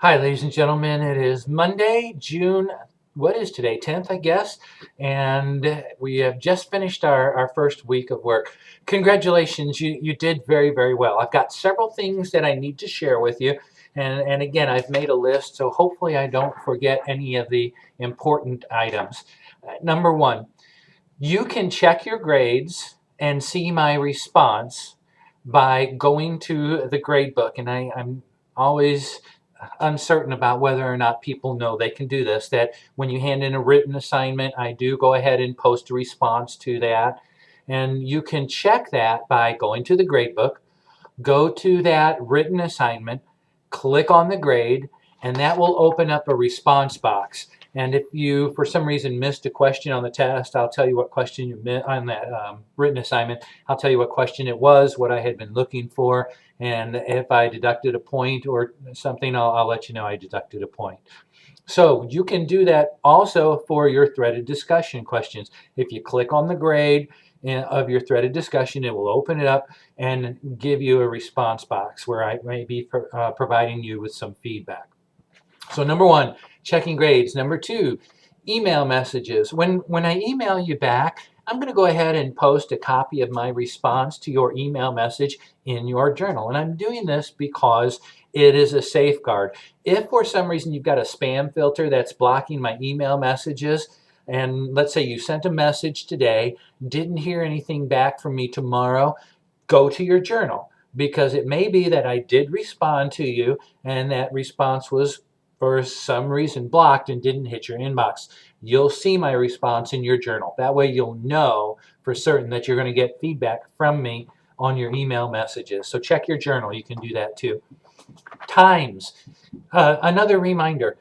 Hi, ladies and gentlemen. It is Monday, June, what is today? 10th, I guess. And we have just finished our first week of work. Congratulations, you did very, very well. I've got several things that I need to share with you. And again, I've made a list, so hopefully I don't forget any of the important items. Number one, you can check your grades and see my response by going to the grade book. And I'm always uncertain about whether or not people know they can do this, that when you hand in a written assignment, I do go ahead and post a response to that. And you can check that by going to the gradebook, go to that written assignment, click on the grade, and that will open up a response box. And if you, for some reason, missed a question on the test, I'll tell you what question you missed on that written assignment. I'll tell you what question it was, what I had been looking for, and if I deducted a point or something, I'll let you know I deducted a point. So you can do that also for your threaded discussion questions. If you click on the grade of your threaded discussion, it will open it up and give you a response box where I may be providing you with some feedback. So number one, checking grades. Number two, email messages. When I email you back, I'm going to go ahead and post a copy of my response to your email message in your journal. And I'm doing this because it is a safeguard. If for some reason you've got a spam filter that's blocking my email messages, and let's say you sent a message today, didn't hear anything back from me tomorrow, go to your journal, because it may be that I did respond to you and that response was for some reason blocked and didn't hit your inbox. You'll see my response in your journal. That way you'll know for certain that you're going to get feedback from me on your email messages. So check your journal. You can do that too. Times. Another reminder,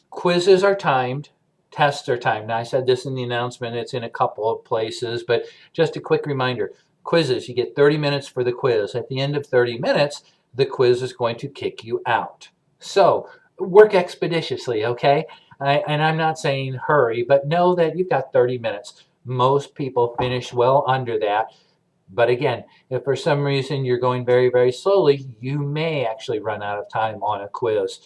quizzes are timed, tests are timed. Now, I said this in the announcement. It's in a couple of places, but just a quick reminder. Quizzes, you get 30 minutes for the quiz. At the end of 30 minutes, the quiz is going to kick you out. So work expeditiously, okay? And I'm not saying hurry, but know that you've got 30 minutes. Most people finish well under that. But again, if for some reason you're going very, very slowly, you may actually run out of time on a quiz.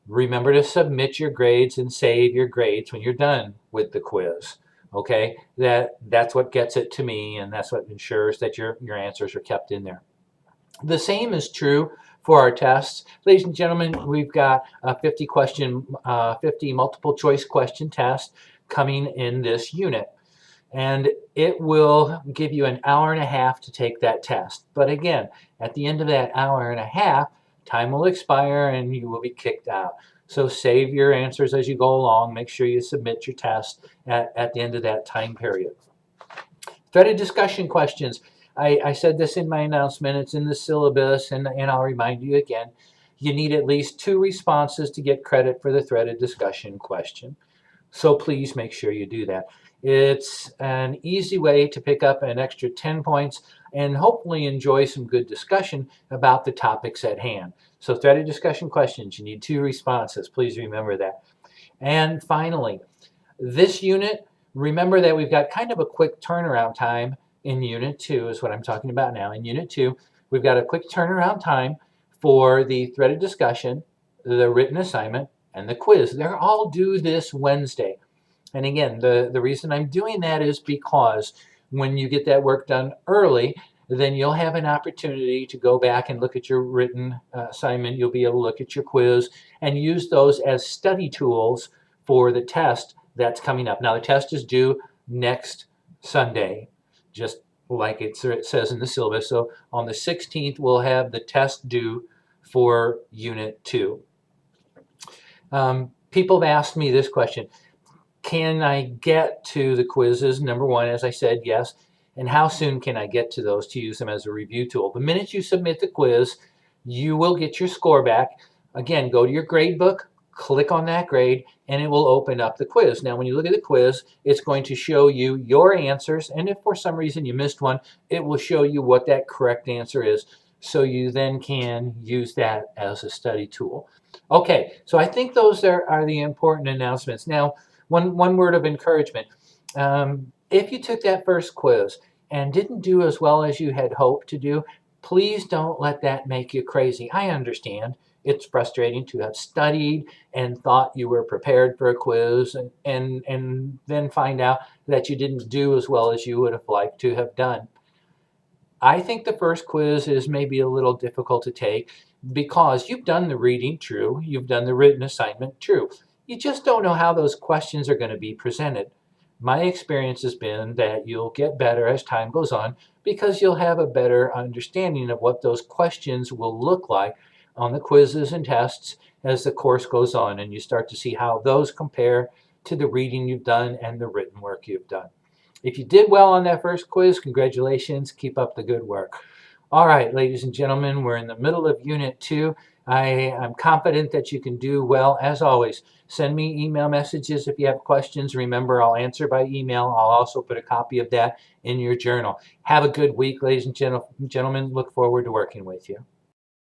Remember to submit your grades and save your grades when you're done with the quiz. Okay, that's what gets it to me, and that's what ensures that your answers are kept in there. The same is true for our tests. Ladies and gentlemen, we've got a 50 multiple choice question test coming in this unit. And it will give you an hour and a half to take that test. But again, at the end of that hour and a half, time will expire and you will be kicked out. So save your answers as you go along. Make sure you submit your test at the end of that time period. Threaded discussion questions. I said this in my announcement. It's in the syllabus, and I'll remind you again. You need at least 2 responses to get credit for the threaded discussion question. So please make sure you do that. It's an easy way to pick up an extra 10 points and hopefully enjoy some good discussion about the topics at hand. So threaded discussion questions, you need 2 responses. Please remember that. And finally, this unit, remember that we've got kind of a quick turnaround time in Unit 2 is what I'm talking about now. In Unit 2, we've got a quick turnaround time for the threaded discussion, the written assignment, and the quiz. They're all due this Wednesday. And again, the reason I'm doing that is because when you get that work done early, then you'll have an opportunity to go back and look at your written assignment. You'll be able to look at your quiz and use those as study tools for the test that's coming up. Now, the test is due next Sunday, just like it says in the syllabus. So on the 16th, we'll have the test due for Unit 2. People have asked me this question. Can I get to the quizzes? Number one, as I said, yes. And how soon can I get to those to use them as a review tool? The minute you submit the quiz, you will get your score back. Again, go to your grade book, click on that grade, and it will open up the quiz. Now, when you look at the quiz, it's going to show you your answers. And if for some reason you missed one, it will show you what that correct answer is. So you then can use that as a study tool. Okay, so I think those are the important announcements. Now, one word of encouragement. If you took that first quiz and didn't do as well as you had hoped to do, please don't let that make you crazy. I understand. It's frustrating to have studied and thought you were prepared for a quiz and then find out that you didn't do as well as you would have liked to have done. I think the first quiz is maybe a little difficult to take because you've done the reading, true. You've done the written assignment, true. You just don't know how those questions are going to be presented. My experience has been that you'll get better as time goes on because you'll have a better understanding of what those questions will look like on the quizzes and tests as the course goes on, and you start to see how those compare to the reading you've done and the written work you've done. If you did well on that first quiz, congratulations. Keep up the good work. All right, ladies and gentlemen, we're in the middle of Unit 2. I'm confident that you can do well. As always, send me email messages if you have questions. Remember, I'll answer by email. I'll also put a copy of that in your journal. Have a good week, ladies and gentlemen. Look forward to working with you.